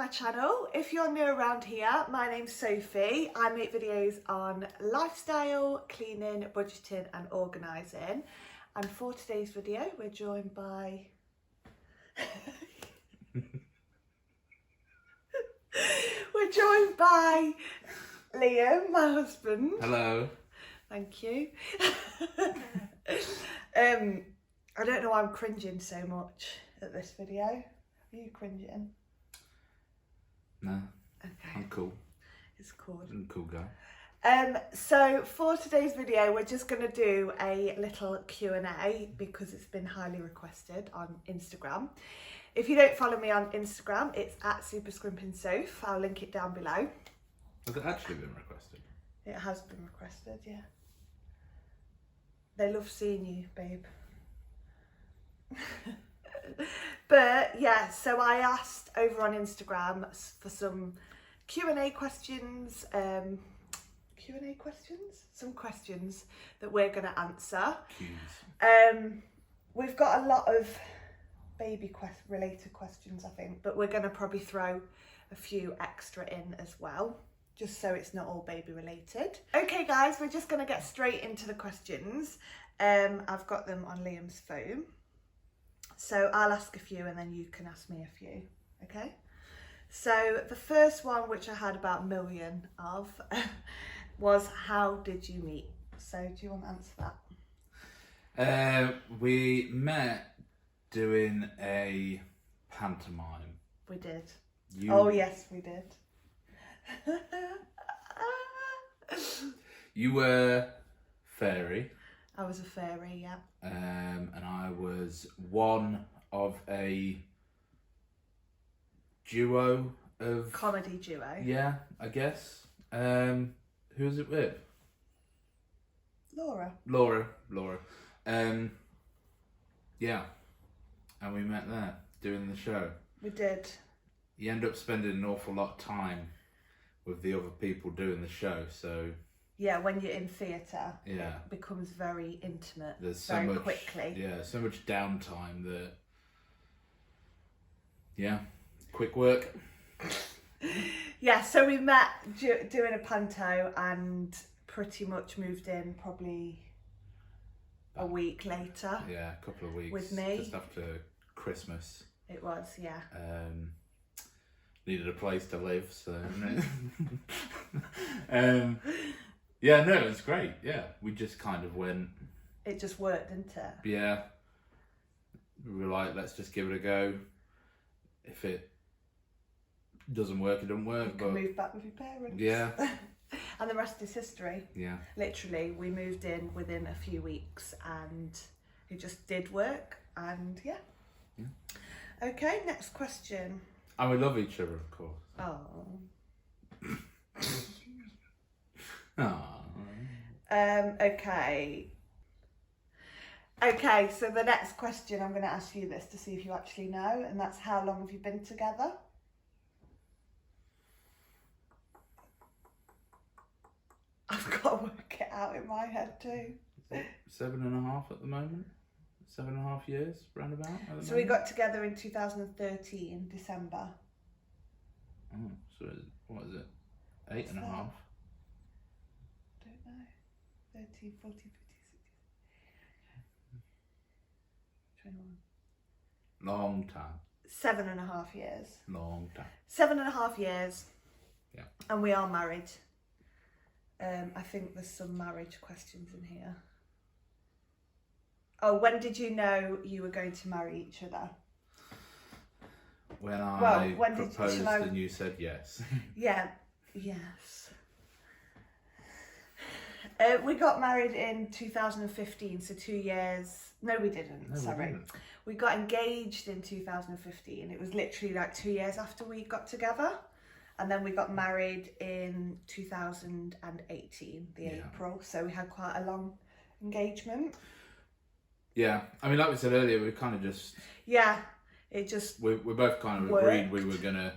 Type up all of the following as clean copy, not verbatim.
my channel. If you're new around here, my name's Sophie. I make videos on lifestyle, cleaning, budgeting and organising. And for today's video, we're joined by... we're joined by Liam, my husband. Hello. Thank you. I don't know why I'm cringing so much at this video. Are you cringing? No. Okay. I'm cool. It's cool. I'm a cool guy. So for today's video, we're just going to do a little Q&A because it's been highly requested on Instagram. If you don't follow me on Instagram, it's at SuperScrimpingSoph. I'll link it down below. Has it actually been requested? It has been requested, yeah. They love seeing you, babe. But yeah, so I asked over on Instagram for some Q&A questions, some questions that we're going to answer. We've got a lot of baby related questions, I think, but we're going to probably throw a few extra in as well, just so it's not all baby related. Okay guys, we're just going to get straight into the questions. I've got them on Liam's phone. So I'll ask a few and then you can ask me a few, okay? So the first one, which I had about a million of, was how did you meet? So do you want to answer that? We met doing a pantomime. We did. Oh yes, we did. You were fairy. I was a fairy, yeah. And I was one of a duo of... Comedy duo. Yeah, I guess. Who was it with? Laura. Laura. Yeah. And we met there, doing the show. We did. You end up spending an awful lot of time with the other people doing the show, so... Yeah, when you're in theatre, yeah, it becomes very intimate. There's so very much, quickly. Yeah, so much downtime that... Yeah, quick work. Yeah, so we met doing a panto and pretty much moved in probably a week later. Yeah, a couple of weeks. With me. Just after Christmas. It was, yeah. Needed a place to live, so... yeah, no, it was great, yeah. We just kind of went... It just worked, didn't it? Yeah. We were like, let's just give it a go. If it doesn't work, it doesn't work. You can move back with your parents. Yeah. And the rest is history. Yeah. Literally, we moved in within a few weeks and it just did work and yeah. Okay, next question. And we love each other, of course. Oh. Okay, so the next question, I'm going to ask you this to see if you actually know, and that's how long have you been together? I've got to work it out in my head too. 7.5 at the moment. 7.5 years, roundabout. So we got together in 2013, December. Oh, so what is it? 8.5. Don't know. 13, 14, 15, 16, 21. Long time. 7.5 years. Long time. 7.5 years. Yeah. And we are married. I think there's some marriage questions in here. Oh, when did you know you were going to marry each other? When I when proposed and you said yes. Yeah, yes. We got married in 2015, so 2 years. No, we didn't. No, sorry. we didn't. We got engaged in 2015. It was literally like 2 years after we got together. And then we got married in 2018, April. So we had quite a long engagement. Yeah, I mean, like we said earlier, we kind of just... Yeah, it just... We both kind of agreed we were going to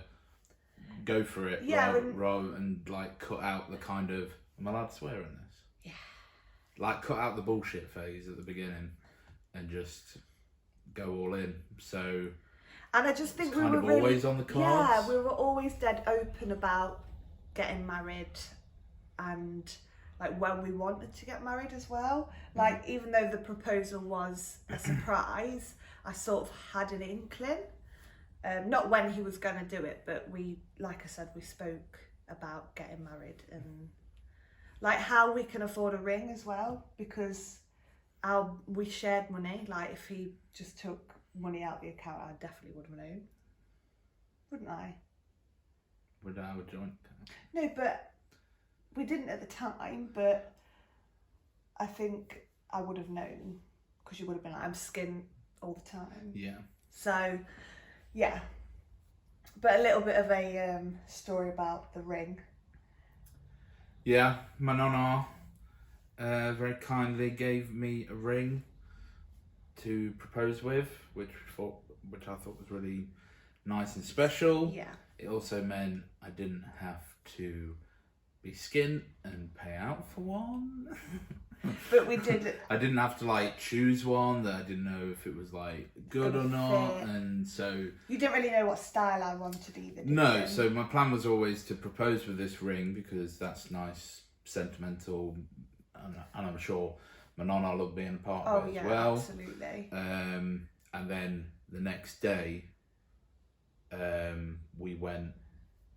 go for it, yeah, rather and like cut out the kind of... Am I allowed to swear in this? Yeah. Like cut out the bullshit phase at the beginning and just go all in. So... And I just think It's we kind were of really, always on the cards. yeah, we were always dead open about getting married and like when we wanted to get married as well. Like even though the proposal was a surprise, I sort of had an inkling. Not when he was going to do it, but we, like I said, we spoke about getting married and like how we can afford a ring as well, because we shared money. Like if he just took money out the account, I definitely would have known, wouldn't I? Would our joint? No, but we didn't at the time. But I think I would have known, because you would have been like, I'm skint all the time. Yeah. So, yeah. But a little bit of a story about the ring. Yeah, my nonna very kindly gave me a ring to propose with, which I thought was really nice and special. Yeah. It also meant I didn't have to be skint and pay out for one. But we did. I didn't have to like choose one that I didn't know if it was like good or not, and so you didn't really know what style I wanted either. Did no. you? So my plan was always to propose with this ring because that's nice, sentimental, and I'm sure my nonna loved being a part of it as well. Absolutely. And then the next day, we went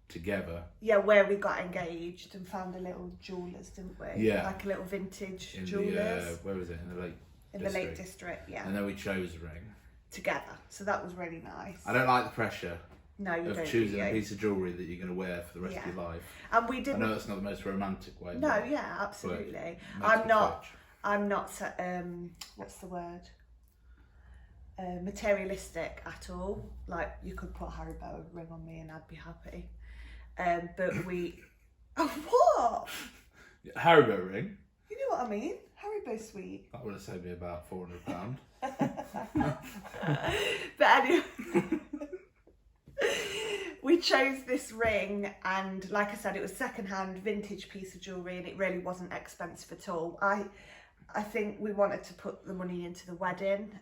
together. Yeah, where we got engaged and found a little jewellers, didn't we? Yeah. Like a little vintage In jewellers. where was it? In the Lake In District. the Lake District, yeah. And then we chose a ring. Together. So that was really nice. I don't like the pressure No, you of don't. choosing do a you? piece of jewellery that you're going to wear for the rest of your life. And we I didn't. know it's not the most romantic way. No, but yeah, absolutely. it makes I'm me not. touch. I'm not. What's the word? Materialistic at all. Like you could put a Haribo ring on me and I'd be happy. But we. What? Haribo ring. You know what I mean? Haribo sweet. That would have saved me about £400. But anyway, we chose this ring, and like I said, it was second-hand vintage piece of jewellery, and it really wasn't expensive at all. I think we wanted to put the money into the wedding.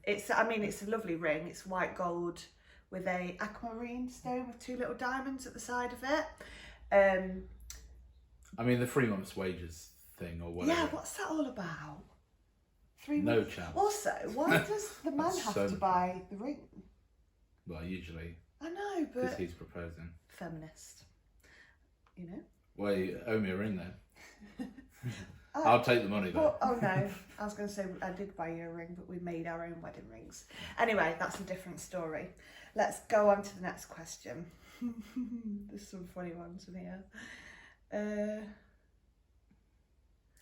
It's a lovely ring. It's white gold with a aquamarine stone with 2 little diamonds at the side of it. I mean, the 3 months' wages thing or whatever. Yeah, what's that all about? 3 No months. chance. Also, why does the man That's have so to much buy the ring? Well, usually I know, because but he's proposing. feminist, you know. Well, you owe me a ring then. Oh, I'll take the money though. well, oh no, I was going to say I did buy you a ring, but we made our own wedding rings. Anyway, that's a different story. Let's go on to the next question. There's some funny ones in here.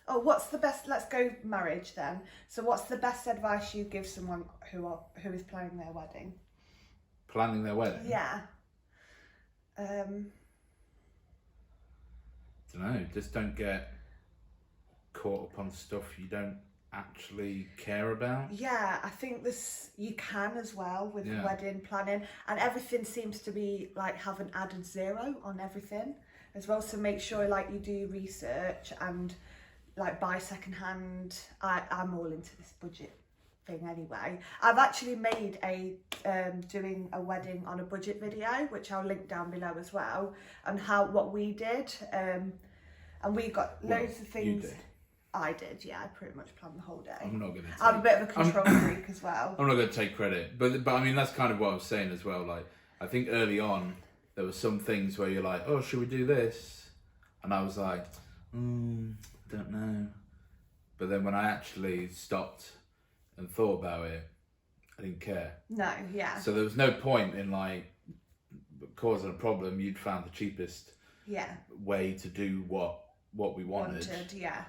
What's the best? Let's go marriage then. So, what's the best advice you give someone who is planning their wedding? Planning their wedding? Yeah. Don't know. Just don't get caught up on stuff you don't actually care about. Yeah, I think you can as well with Yeah. wedding planning, and everything seems to be like have an added 0 on everything as well. So make sure like you do research and like buy secondhand. I'm all into this budget thing anyway. I've actually made a doing a wedding on a budget video, which I'll link down below as well, and what we did. And we got loads of things. You did. I did, yeah. I pretty much planned the whole day. I'm not going to. I'm a bit of a control freak as well. I'm not going to take credit, but I mean that's kind of what I was saying as well. Like I think early on there were some things where you're like, oh, should we do this? And I was like, don't know. But then when I actually stopped and thought about it, I didn't care. No, yeah. So there was no point in like causing a problem. You'd found the cheapest way to do what we wanted. Yeah.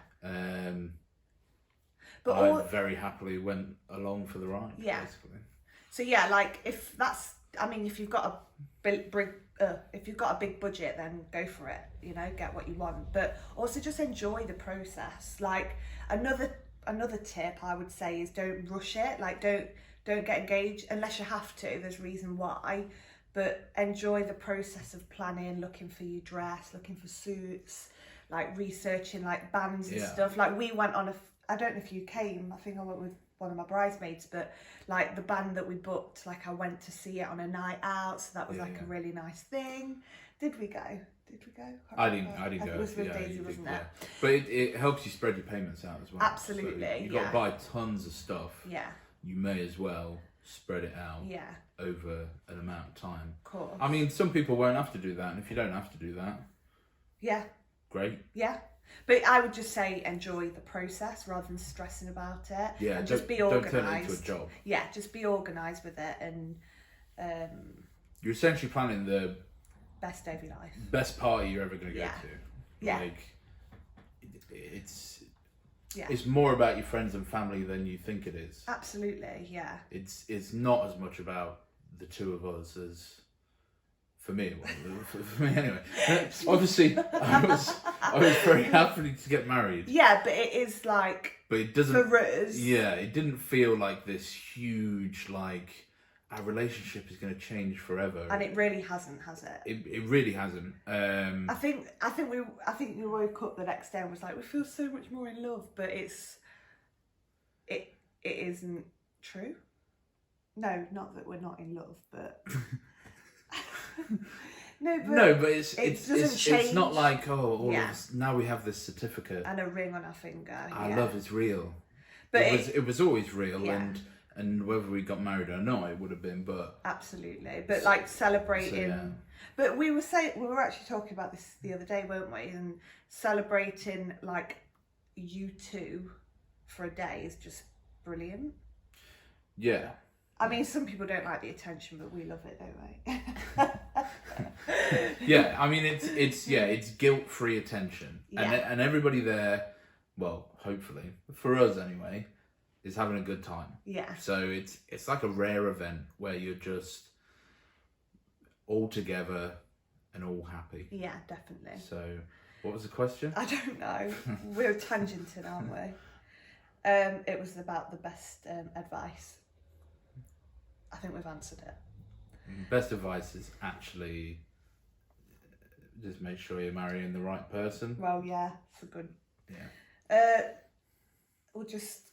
But I very happily went along for the ride. Yeah. Basically. So yeah, like if you've got a big budget, then go for it. You know, get what you want, but also just enjoy the process. Like another tip I would say is don't rush it. Like don't get engaged unless you have to. There's reason why, but enjoy the process of planning, looking for your dress, looking for suits, like researching like bands and stuff. Like we went on I don't know if you came. I think I went with one of my bridesmaids, but like the band that we booked, like I went to see it on a night out, so that was a really nice thing. Did we go? I didn't go. It was with yeah, Daisy, you wasn't did, it? yeah. But it helps you spread your payments out as well. Absolutely, So you've got to buy tons of stuff. Yeah. You may as well spread it out over an amount of time. Cool. I mean, some people won't have to do that, and if you don't have to do that, great. Yeah. But I would just say enjoy the process rather than stressing about it. Yeah, and just be organised. Don't turn it into a job. Yeah, just be organised with it, and you're essentially planning the best day of your life. Best party you're ever going to go to. Yeah. Like, it's more about your friends and family than you think it is. Absolutely, yeah. It's not as much about the two of us as for me. Well, for me anyway. Obviously, I was very happy to get married. Yeah, but it is like. But it doesn't. For us. Yeah, it didn't feel like this huge like. Our relationship is going to change forever, and it really hasn't, has it? It really hasn't. I think we woke up the next day and was like, we feel so much more in love, but it isn't true. No, not that we're not in love, but no, but it's not like now we have this certificate and a ring on our finger. Our love is real, but it was always real, and whether we got married or not, it would have been. But absolutely, but like celebrating. But we were actually talking about this the other day, weren't we? And celebrating like you two for a day is just brilliant. Yeah. I mean, some people don't like the attention, but we love it, don't we? Yeah, I mean, it's guilt-free attention, and everybody there, well, hopefully for us anyway, is having a good time. Yeah. So it's like a rare event where you're just all together and all happy. Yeah, definitely. So, what was the question? I don't know. We're tangenting, aren't we? It was about the best advice. I think we've answered it. Best advice is actually just make sure you're marrying the right person. Well, yeah, for good. Yeah. We'll just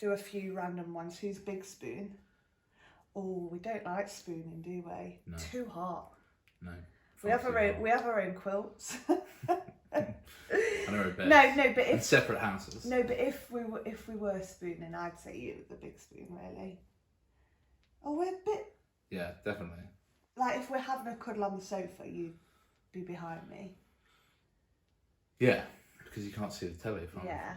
do a few random ones. Who's Big Spoon? Oh, we don't like spooning, do we? No. Too hot. No. We have our own quilts. I know a bit. No, but if separate houses. No, but if we were spooning, I'd say you the big spoon, really. Oh, we're a bit. Yeah, definitely. Like if we're having a cuddle on the sofa, you'd be behind me. Yeah, because you can't see the telly. Yeah.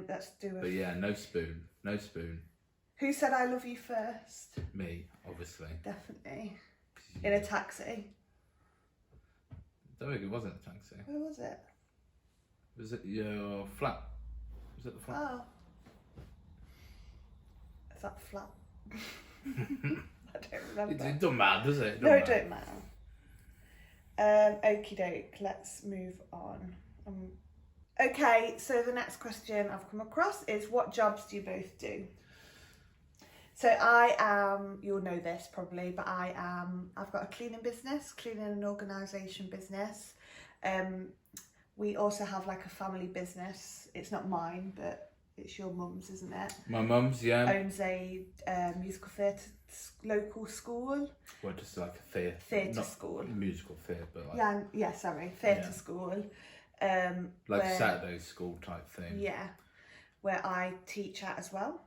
Let's do it. But yeah, no spoon. No spoon. Who said I love you first? Me, obviously. Definitely. In a taxi. I don't think it wasn't a taxi. Where was it? Was it your flat? Was it the flat? Oh. Is that flat? I don't remember. It doesn't matter, does it? It don't matter. Okie doke, let's move on. Okay, so the next question I've come across is what jobs do you both do? So I am, you'll know this probably, but I've got a cleaning and organisation business. We also have like a family business. It's not mine, but it's your mum's, isn't it? My mum's, yeah. Owns a musical theatre local school. Well, just like a theatre school. Musical theatre, but like... theatre school. Like a Saturday school type thing. Yeah, where I teach at as well.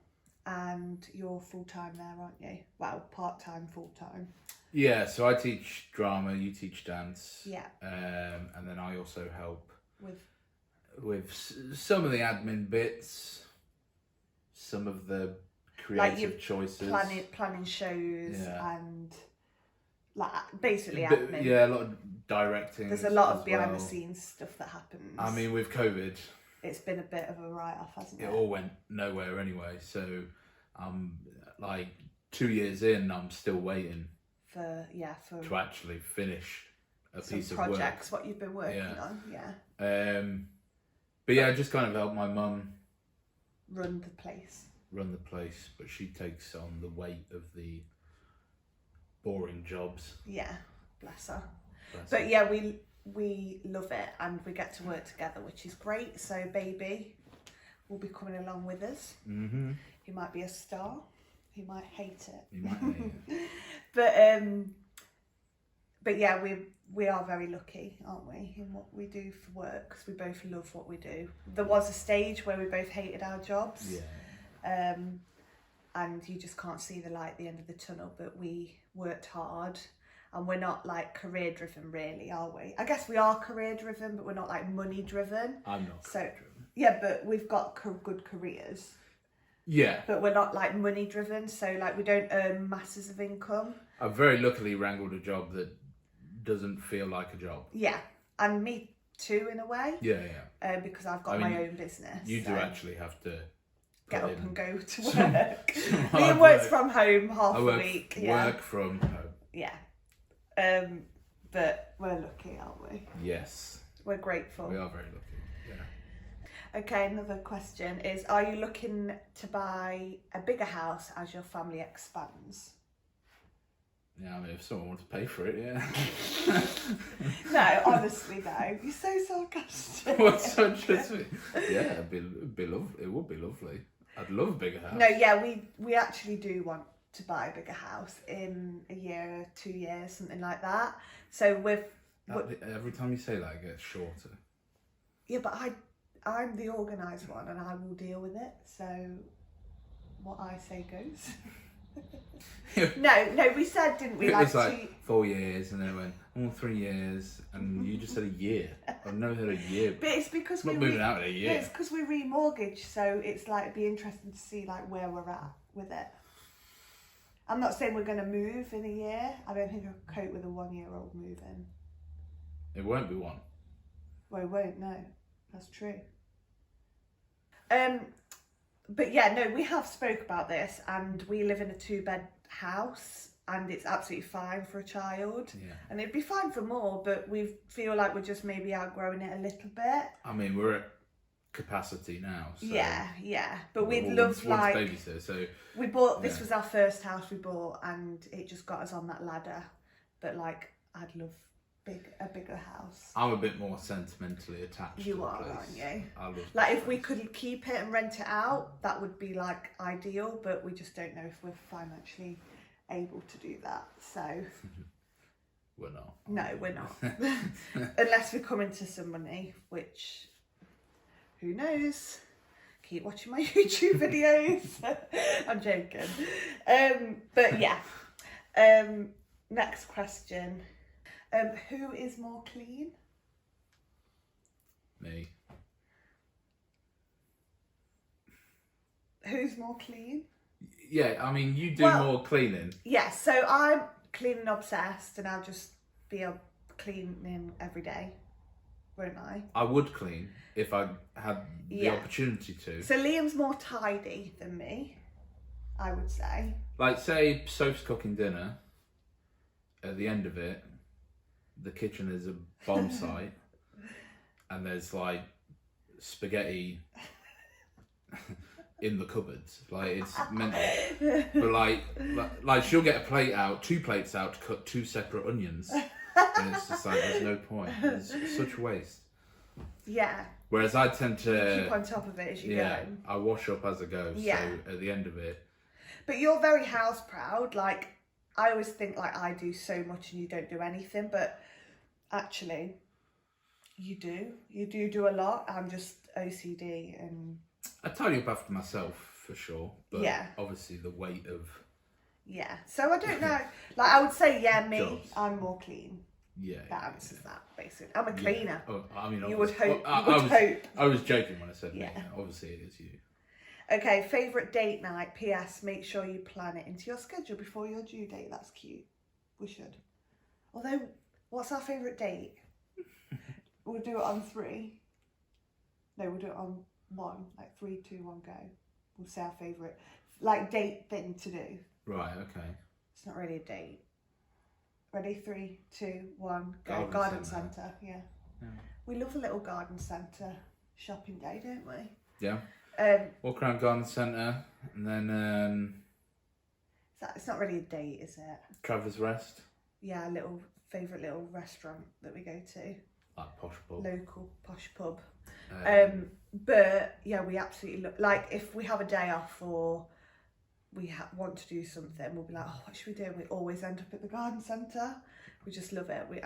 And you're full-time there, aren't you? Well, part-time, full-time. Yeah, so I teach drama, you teach dance. Yeah. And then I also help with some of the admin bits, some of the creative choices. Planning shows and like basically but, admin. Yeah, a lot of directing. There's a lot of behind-the-scenes stuff that happens. I mean, with COVID... It's been a bit of a write-off, hasn't it? It all went nowhere anyway, so I'm like 2 years in, I'm still waiting to actually finish a piece of work. Projects, what you've been working on, But yeah, I just kind of help my mum run the place, but she takes on the weight of the boring jobs. Yeah, bless her. But yeah, we we love it and we get to work together, which is great. So baby will be coming along with us. Mm-hmm. He might be a star. He might hate it. You might hate it. But yeah, we are very lucky, aren't we, in what we do for work, because we both love what we do. There was a stage where we both hated our jobs. Yeah. And you just can't see the light at the end of the tunnel, but we worked hard. And we're not like career driven, really, are we? I guess we are career driven, but we're not like money driven. I'm not career driven. Yeah, but we've got good careers. Yeah. But we're not like money driven, so like we don't earn masses of income. I've very luckily wrangled a job that doesn't feel like a job. Yeah, and me too in a way. Yeah, yeah. Because I've got my own business. You do actually have to get up and go to work. Hard Liam works from home half a week. Work from home. Yeah. But we're lucky, aren't we? Yes. We're grateful. We are very lucky. Yeah. Okay, another question is, are you looking to buy a bigger house as your family expands? Yeah, I mean, if someone wants to pay for it, yeah. No, honestly, no. You're so sarcastic. What's so interesting? Yeah, it'd be lovely. It would be lovely. I'd love a bigger house. No, yeah, we actually do want to buy a bigger house in a year, 2 years, something like that. So every time you say that, it gets shorter. Yeah, but I'm the organised one and I will deal with it. So what I say goes. No, we said, didn't we? It was like 4 years, and then it went 3 years, and you just said a year. I've never heard a year. But it's because we're not moving out in a year. It's because we remortgage, so it's like it'd be interesting to see like where we're at with it. I'm not saying we're going to move in a year. I don't think I'll cope with a 1-year-old moving. It won't be one. Well, it won't. No, that's true. But yeah, no, we have spoke about this, and we live in a 2-bed house, and it's absolutely fine for a child. Yeah. And it'd be fine for more, but we feel like we're just maybe outgrowing it a little bit. I mean, we're at capacity now. So yeah. But we'd love like babysitter, so we bought. This was our first house we bought, and it just got us on that ladder. But like, I'd love a bigger house. I'm a bit more sentimentally attached. You to are, the place. aren't you? I love like if we could keep it and rent it out, that would be like ideal. But we just don't know if we're financially able to do that. So we're not. No, we're not. Unless we come into some money, which who knows? Keep watching my YouTube videos. I'm joking. But yeah. Next question. Who is more clean? Me. Who's more clean? Yeah, I mean, you do more cleaning. Yeah, so I'm cleaning obsessed, and I'll just be cleaning every day, won't I? I would clean if I had the opportunity to. So Liam's more tidy than me, I would say. Like, say, Soph's cooking dinner. At the end of it, the kitchen is a bomb site, and there's like spaghetti in the cupboards. Like, it's mental. But like she'll get a plate out, 2 plates out to cut 2 separate onions, and it's just like there's no point. It's such waste. Yeah. Whereas I tend to keep on top of it as you go. I wash up as I go. Yeah. So at the end of it. But you're very house proud. Like, I always think like I do so much and you don't do anything, but actually you do a lot. I'm just OCD, and I tidy up after myself for sure, but obviously the weight of so I don't know, like I would say me jobs. I'm more clean. That answers that basically. I'm a cleaner. Oh, I mean, you would hope. I was joking when I said me. Obviously it is you. Okay, favourite date night. PS, make sure you plan it into your schedule before your due date. That's cute. We should. Although, what's our favourite date? We'll do it on 3. No, we'll do it on 1. Like 3, 2, 1, go. We'll say our favourite, like, date thing to do. Right, okay. It's not really a date. Ready? 3, 2, 1, go. Garden Garden centre. centre, yeah. We love a little garden centre shopping day, don't we? Yeah. Walk around garden centre, and then it's not really a date, is it? Traveller's Rest. Yeah, a little favourite little restaurant that we go to. like posh pub. local posh pub. Um, But yeah, we absolutely look like if we have a day off or we want to do something, we'll be like, oh, what should we do? And we always end up at the garden centre. We just love it. We'll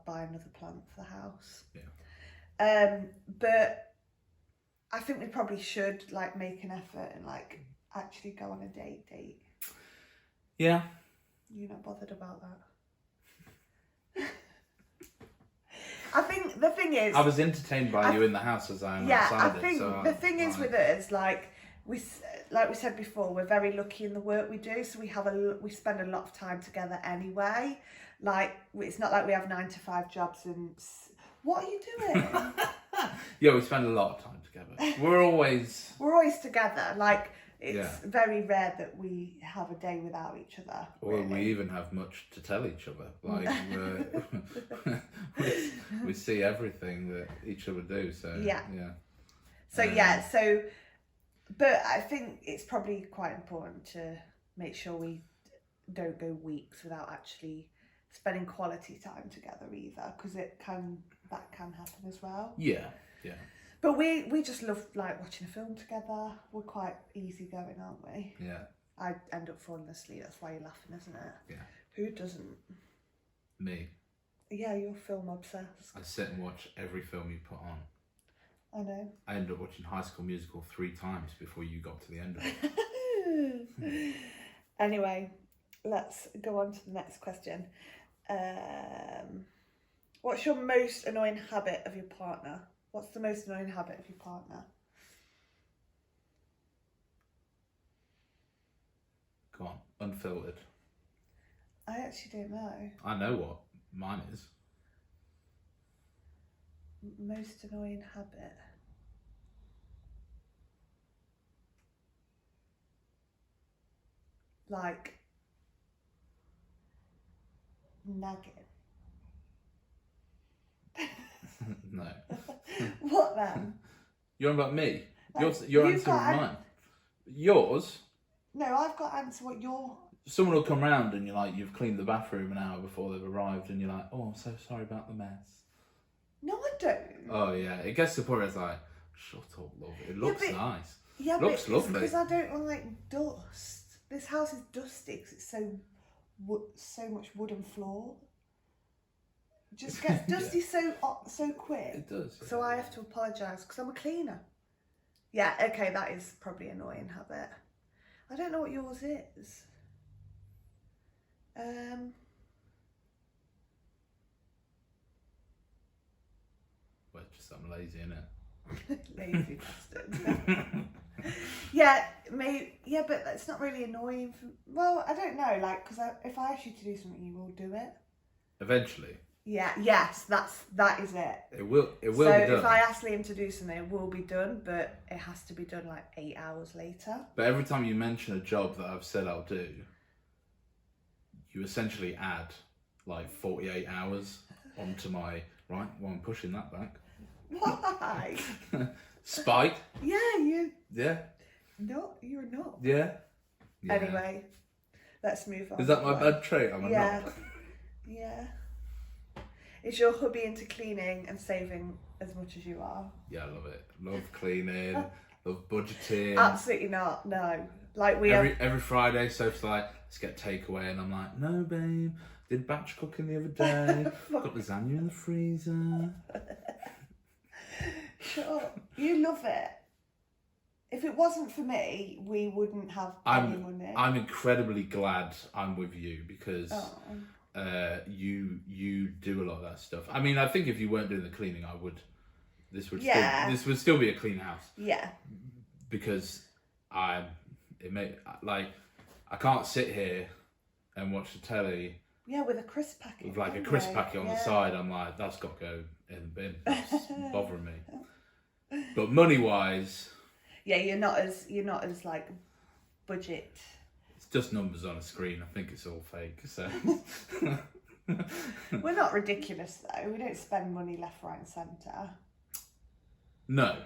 buy another plant for the house. Yeah. But I think we probably should like make an effort and like actually go on a date. Yeah. You're not bothered about that? I think the thing is, I was entertained by you in the house as I am I outside think it. the thing is with us, like we said before, we're very lucky in the work we do, so we spend a lot of time together anyway. Like it's not like we have 9 to 5 jobs and what are you doing? Yeah, we spend a lot of time together. We're always together. Like it's very rare that we have a day without each other. Or really. we even have much to tell each other. Like we see everything that each other do. So Yeah. yeah. So but I think it's probably quite important to make sure we don't go weeks without actually spending quality time together either, because that can happen as well. Yeah, yeah. But we just love like watching a film together. We're quite easygoing, aren't we? Yeah. I end up falling asleep. That's why you're laughing, isn't it? Yeah. Who doesn't? Me. Yeah, you're film obsessed. I sit and watch every film you put on. I know. I ended up watching High School Musical 3 times before you got to the end of it. Anyway, let's go on to the next question. What's your most annoying habit of your partner? What's the most annoying habit of your partner? Go on, unfiltered. I actually don't know. I know what mine is. Most annoying habit. Like nagging. No. What then? You're on about me. Like, Your you've answer got was mine. Yours. No, I've got to answer what you're. Someone will come round and you're like, you've cleaned the bathroom an hour before they've arrived, and you're like, oh, I'm so sorry about the mess. No, I don't. Oh yeah, it gets to the point where it's like, shut up, love. It looks but- nice. Yeah, Looks but lovely. because I don't like dust. This house is dusty because it's so much wooden floor. It just gets dusty so quick. It does. So I have to apologise because I'm a cleaner. Yeah, okay, that is probably an annoying habit. I don't know what yours is. Well, it's just I'm lazy, innit? Lazy bastard. Yeah, but it's not really annoying. Well, I don't know, like, because if I ask you to do something, you will do it. Eventually. Yeah, yes, that is it. It will So be done. if I ask Liam to do something, it will be done, but it has to be done like 8 hours later. But every time you mention a job that I've said I'll do, you essentially add like 48 hours onto my, right, well, I'm pushing that back. Why? Spite. Yeah, you're Yeah. not. You're not. Yeah. Yeah. Anyway, let's move on. Is that my bad trait? I'm Yeah. not. Yeah. Is your hubby into cleaning and saving as much as you are? Yeah, I love it. Love cleaning, love budgeting. Absolutely not. No. Like we have. Every Friday, Soph's like, let's get takeaway, and I'm like, no, babe. Did batch cooking the other day. Got lasagna in the freezer. Shut up. You love it. If it wasn't for me, we wouldn't have any money. I'm incredibly glad I'm with you because Oh. you do a lot of that stuff. I mean, I think if you weren't doing the cleaning, this would still be a clean house. Yeah. Because I can't sit here and watch the telly. Yeah, with a crisp packet. With like a crisp packet on the side. I'm like, that's got to go in the bin. It's bothering me. But money wise, yeah, you're not as like budget. it's just numbers on a screen. I think it's all fake. So We're not ridiculous though. We don't spend money left, right, and centre. No,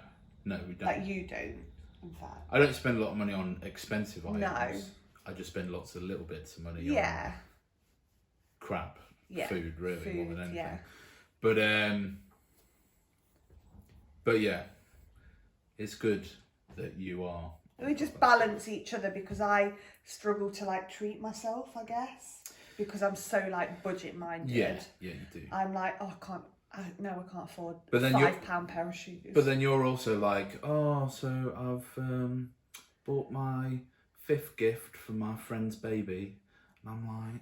we don't. Like you don't, in fact. I don't spend a lot of money on expensive items. No. I just spend lots of little bits of money Yeah. on crap, Yeah. food, really, more than anything. Yeah. but yeah, it's good that you are. We just balance each other because I struggle to like treat myself, I guess, because I'm so like budget minded. Yeah, you do. I'm like, oh, I can't afford But then £5 pair of shoes. But then you're also like, oh, so I've bought my 5th gift for my friend's baby, and I'm like,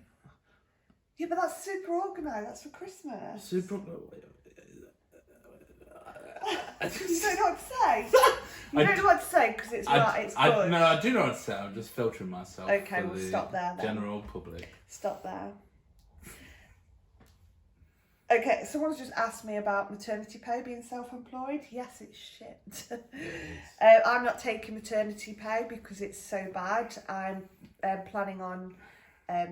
yeah, but that's super organised. That's for Christmas. super. You don't know what to say. You don't know what to say because it's right. It's good. No, I do know what to say. I'm just filtering myself. Okay, for we'll the stop there then. General public. Stop there. Okay, someone's just asked me about maternity pay, being self-employed. Yes, it's shit. I'm not taking maternity pay because it's so bad. I'm planning on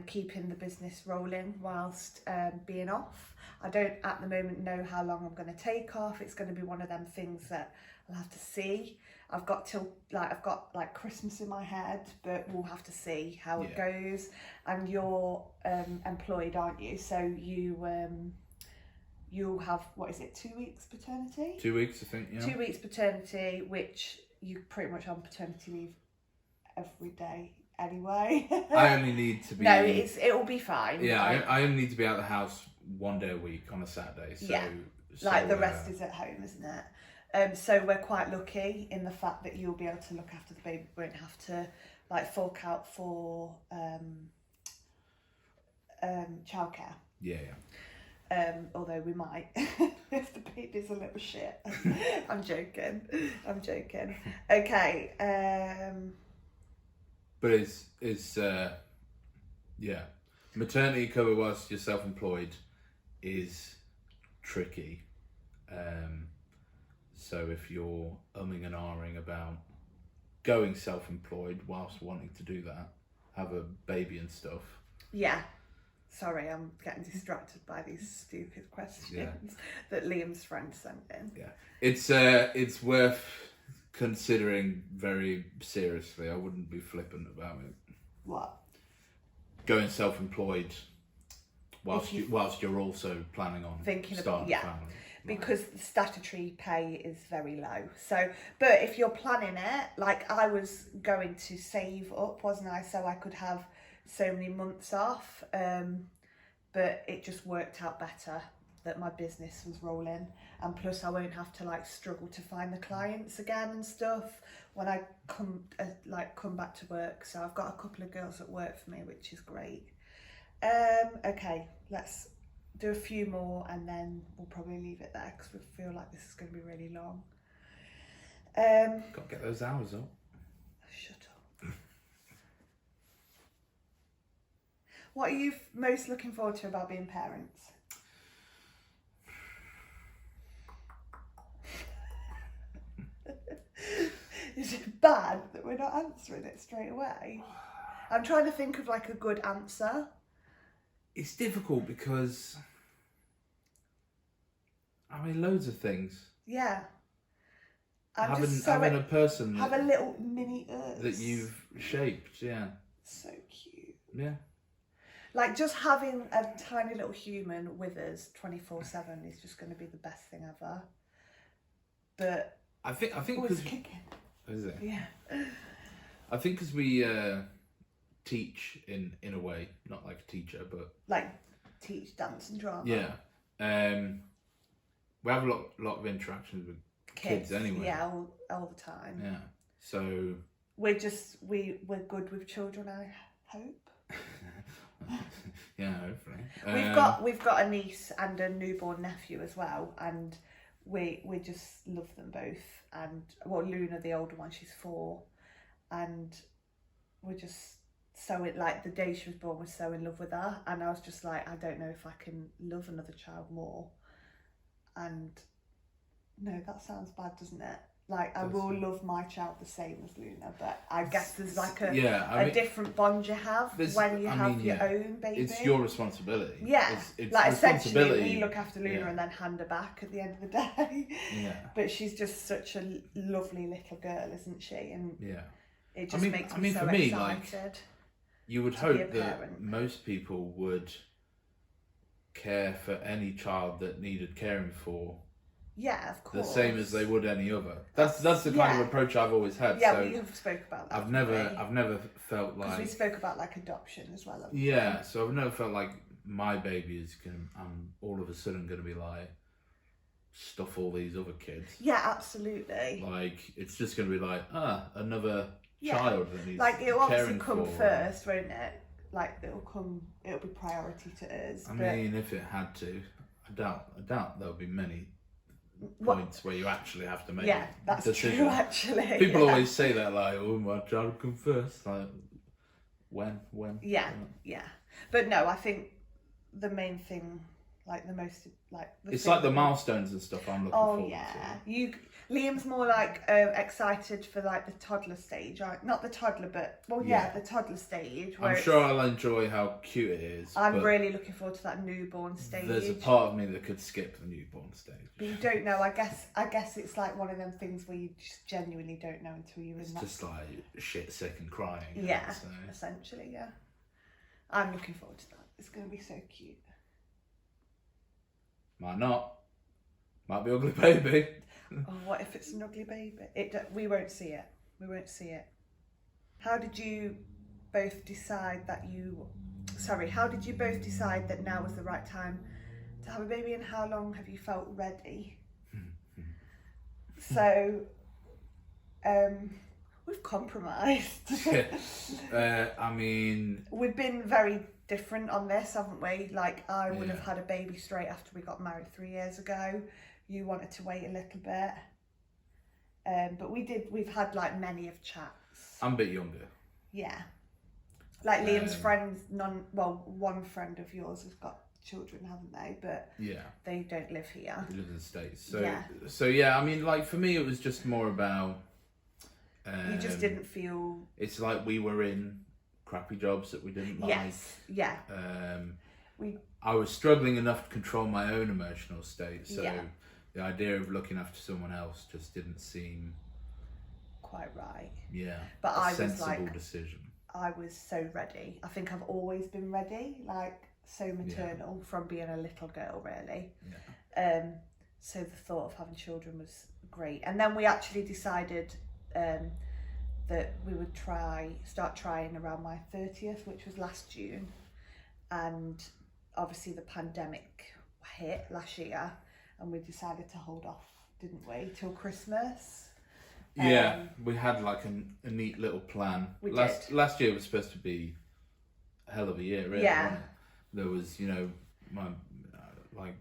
keeping the business rolling whilst being off. I don't at the moment know how long I'm going to take off. It's going to be one of them things that I'll have to see. I've got Christmas in my head, but we'll have to see how it goes. And you're employed, aren't you? So you'll have, what is it, 2 weeks paternity? 2 weeks, I think, yeah. 2 weeks paternity, which you're pretty much on paternity leave every day anyway. I only need to be... No, it'll be fine. Yeah, I only need to be out of the house 1 day a week on a Saturday. So, yeah, like the rest is at home, isn't it? So we're quite lucky in the fact that you'll be able to look after the baby. We won't have to like fork out for childcare. Yeah. Although we might if the baby's a little shit. I'm joking. Okay. But it's yeah, maternity cover whilst you're self-employed is tricky. So if you're umming and ahhing about going self-employed whilst wanting to do that, have a baby and stuff. Yeah. Sorry, I'm getting distracted by these stupid questions that Liam's friend sent in. Yeah, it's worth considering very seriously. I wouldn't be flippant about it. What? Going self-employed whilst you're also planning on thinking starting about a family. Because the statutory pay is very low. So, but if you're planning it, like I was going to save up, wasn't I? So I could have so many months off. But it just worked out better that my business was rolling, and plus I won't have to like struggle to find the clients again and stuff when I come back to work. So I've got a couple of girls that work for me, which is great. Okay, let's do a few more and then we'll probably leave it there because we feel like this is going to be really long. Got to get those hours up. Shut up. What are you most looking forward to about being parents? Is it bad that we're not answering it straight away? I'm trying to think of like a good answer. It's difficult because, I mean, loads of things. Yeah. Having a person have a little mini Earth that you've shaped, yeah. So cute. Yeah. Like just having a tiny little human with us 24/7 is just going to be the best thing ever. But I think it's kicking. Is it? Yeah. I think because we teach in a way, not like a teacher, but like teach dance and drama. Yeah. We have a lot of interactions with kids anyway. Yeah, all the time. Yeah. So we're good with children, I hope. Yeah, hopefully. We've got a niece and a newborn nephew as well, and we just love them both. And well, Luna, the older one, she's 4, and we're just so like the day she was born, we're so in love with her, and I was just like, I don't know if I can love another child more. And no, that sounds bad, doesn't it? Like I will love my child the same as Luna, but I guess there's like a different bond you have when you have your own baby. It's your responsibility. Yeah, it's like essentially we look after Luna and then hand her back at the end of the day. Yeah. But she's just such a lovely little girl, isn't she? And yeah, it just makes me so for me, excited. like, you would hope that most people would care for any child that needed caring for Yeah, of the course. same as they would any other. That's the kind of approach I've always had. Yeah, so we have spoke about that. I've never felt because we like, spoke about like adoption as well. yeah. So I've never felt like my baby is I'm all of a sudden gonna be like stuff all these other kids. Yeah, absolutely. Like it's just gonna be like another Yeah. child that needs Like it'll obviously caring come for. first, won't it? Like it'll be priority to us. I but mean, if it had to, I doubt there'll be many what- points where you actually have to make yeah, a that's decision. true actually. People yeah. always say that, like, "Oh, my child will come first." Like, when? Yeah, yeah. But no, I think the main thing, like the most, like It's thing like the that- milestones and stuff I'm looking Oh forward yeah, to. Liam's more like excited for like the toddler stage, right? Not the toddler, but Yeah. the toddler stage. Where I'm sure I'll enjoy how cute it is. I'm but really looking forward to that newborn stage. there's a part of me that could skip the newborn stage. But you don't know. I guess it's like one of them things where you just genuinely don't know until you're It's in that. just like shit, sick, and crying. Yeah, So. essentially, yeah. I'm looking forward to that. It's going to be so cute. Might not. Might be ugly baby. Oh, what if it's an ugly baby? We won't see it. We won't see it. How did you both decide that how did you both decide that now was the right time to have a baby, and how long have you felt ready? So, we've compromised. I mean, We've been very different on this, haven't we? Like, I would have Yeah. had a baby straight after we got married 3 years ago. You wanted to wait a little bit. But we've had like many of chats. I'm a bit younger. Yeah. Like Liam's Um, friends, one friend of yours has got children, haven't they? But Yeah. they don't live here. He lives in the States. So Yeah. so yeah, I mean, like for me, it was just more about. You just didn't feel. It's like we were in crappy jobs that we didn't like. Yes. Yeah. I was struggling enough to control my own emotional state, so Yeah. the idea of looking after someone else just didn't seem, Quite right. a But I was sensible like, decision. I was so ready. I think I've always been ready, like so maternal from being a little girl, really. Yeah. So the thought of having children was great. And then we actually decided that we would start trying around my 30th, which was last June. And obviously the pandemic hit last year, and we decided to hold off, didn't we, till Christmas. Yeah, we had like a neat little plan. We Last year was supposed to be a hell of a year, really. Yeah. Wasn't it? There was, my like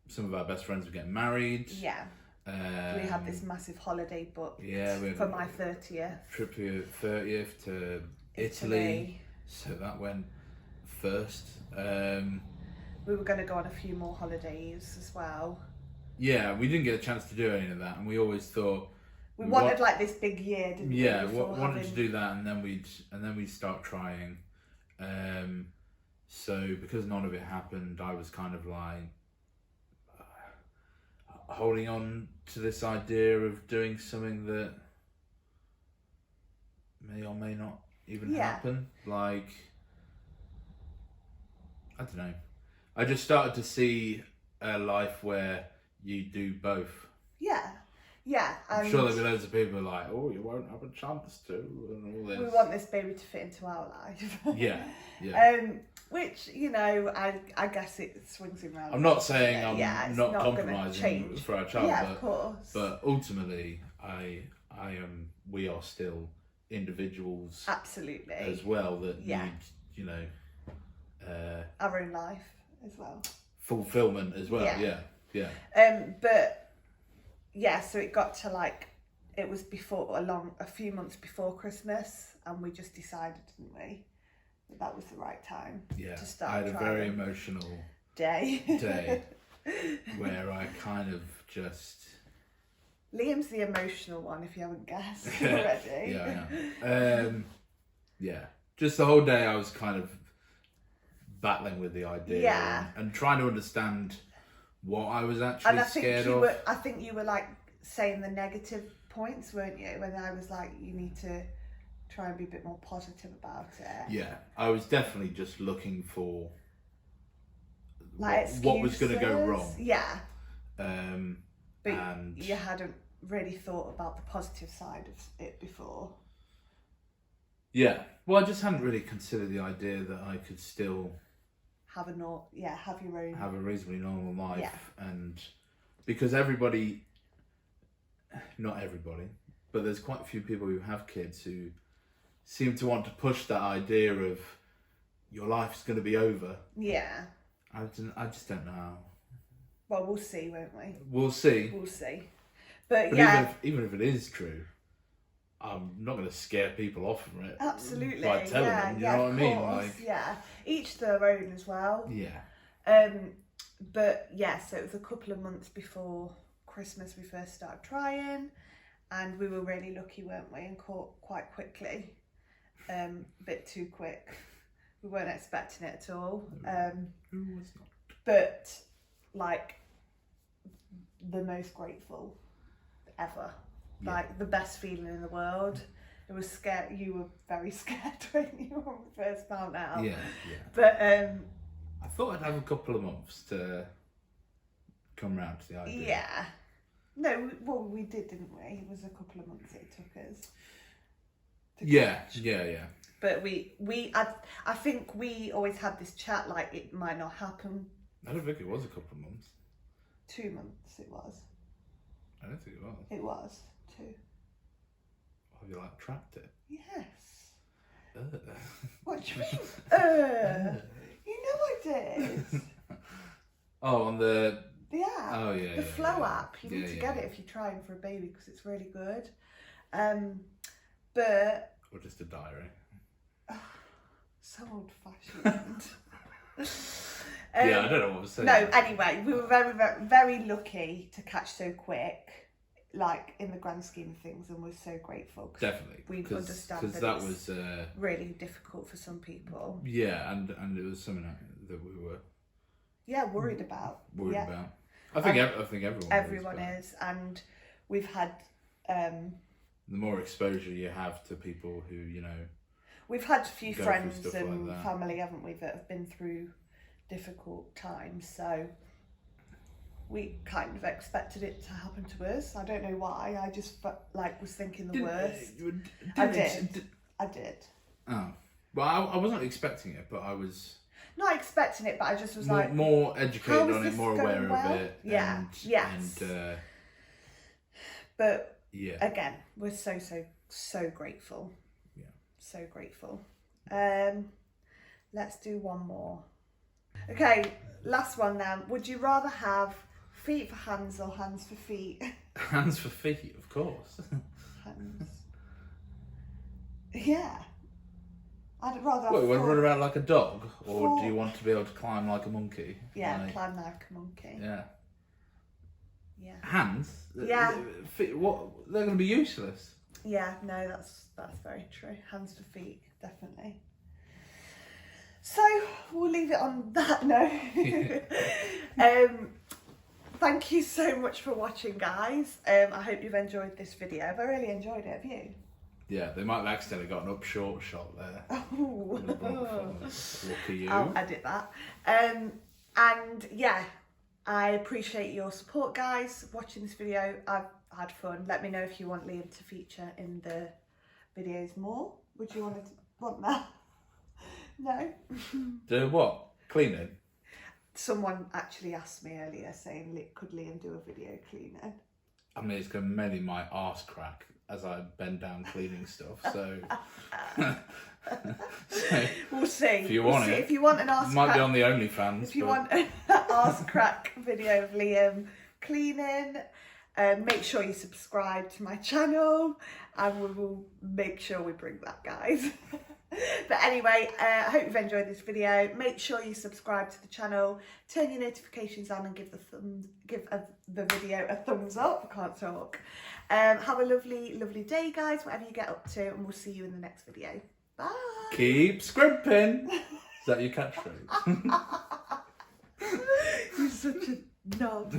some of our best friends were getting married. Yeah. We had this massive holiday booked we had for my 30th. trip for your 30th to Italy. So that went first. We were going to go on a few more holidays as well. Yeah, we didn't get a chance to do any of that, and we always thought We wanted like this big year, didn't we? yeah, before wanted to do that, and then we'd start trying. So because none of it happened, I was kind of like holding on to this idea of doing something that may or may not even happen. Like, I don't know. I just started to see a life where you do both. Yeah. I'm And sure there'll be loads of people like, oh, you won't have a chance to, and all this. we want this baby to fit into our life. Yeah. Which, I guess it swings around. I'm not saying I'm it's not gonna compromising change. for our child, Yeah, of course. but ultimately, we are still individuals Absolutely. as well that need, Our own life as well. fulfillment as well. Yeah. But yeah, so it got to like, it was a few months before Christmas, and we just decided, didn't we, that was the right time Yeah. to start I had a trying. very emotional day where I kind of just. Liam's the emotional one, if you haven't guessed already. Yeah, I know. Yeah, just the whole day I was kind of battling with the idea and trying to understand what I was actually And I think scared of. I think you were like saying the negative points, weren't you? When I was like, you need to try and be a bit more positive about it. Yeah, I was definitely just looking for like what was going to go excuses. wrong. Yeah. But And you hadn't really thought about the positive side of it before. yeah, well, I just hadn't really considered the idea that I could still Have your own. have a reasonably normal life. Yeah. And because everybody, not everybody, but there's quite a few people who have kids who seem to want to push that idea of your life's going to be over. Yeah. I just don't know how. Well, we'll see, won't we? We'll see. We'll see. But yeah, even if it is true, I'm not going to scare people off from it. Absolutely. By telling them, you know what I mean? Like, yeah, each their own as well. Yeah. But yeah, so it was a couple of months before Christmas we first started trying, and we were really lucky, weren't we? And caught quite quickly, a bit too quick. We weren't expecting it at all. Who was not? But like the most grateful ever. Yeah. Like the best feeling in the world. It was scary. You were very scared when you first found out. Yeah. But I thought I'd have a couple of months to come round to the idea. yeah. No, well, we did, didn't we? It was a couple of months it took us. Yeah. But I think we always had this chat like it might not happen. I don't think it was a couple of months. 2 months it was. I don't think it was. It was 2. Have you like trapped it? Yes. Ugh. What do you mean? You know I did. Oh, on the app. Oh yeah. The Flow app. You need to get yeah. it if you're trying for a baby because it's really good. But Or just a diary. so old fashioned. Yeah, I don't know what I was saying. No, anyway, we were very, very, very lucky to catch so quick, like in the grand scheme of things, and we're so grateful. Definitely, we understand because that that was really difficult for some people. Yeah, and it was something that we were worried about. I think everyone is, and we've had the more exposure you have to people who we've had a few go friends through stuff and like that. family, haven't we, that have been through difficult times, so we kind of expected it to happen to us. I don't know why. I just was thinking the worst. I did. Oh, well, I wasn't expecting it, but I was not expecting it, but I just was like more educated on it, more aware well? of it. Yeah. Yes. And but yeah. Again, we're so grateful. Yeah. So grateful. Let's do one more. Okay, last one then. Would you rather have feet for hands or hands for feet? Hands for feet, of course. Hands. Yeah. I'd rather have What, you want to run around like a dog, or four. do you want to be able to climb like a monkey? Yeah, Like, climb like a monkey. yeah. Yeah. Hands? Yeah. Feet, what? They're going to be useless. Yeah, no, that's very true. Hands for feet, definitely. So we'll leave it on that note. Thank you so much for watching, guys. I hope you've enjoyed this video. I've really enjoyed it. Have you? Yeah, they might have accidentally got an up short shot there. Oh. Lucky you. I'll edit that. And yeah, I appreciate your support, guys, watching this video. I've had fun. Let me know if you want Liam to feature in the videos more. Would you want that? No? Do what? Cleaning? Someone actually asked me earlier saying, could Liam do a video cleaning? I mean, it's going to mainly my arse crack as I bend down cleaning stuff, so... So, we'll see. if you want it, if you want an arse might crack, be on the OnlyFans. if you but... want an arse crack video of Liam cleaning, make sure you subscribe to my channel, and we will make sure we bring that, guys. But anyway, I hope you've enjoyed this video. Make sure you subscribe to the channel, turn your notifications on, and give the video a thumbs up. I can't talk. Have a lovely day, guys, whatever you get up to, and we'll see you in the next video. Bye. Keep scrimping. Is that your catchphrase? You're such a knob.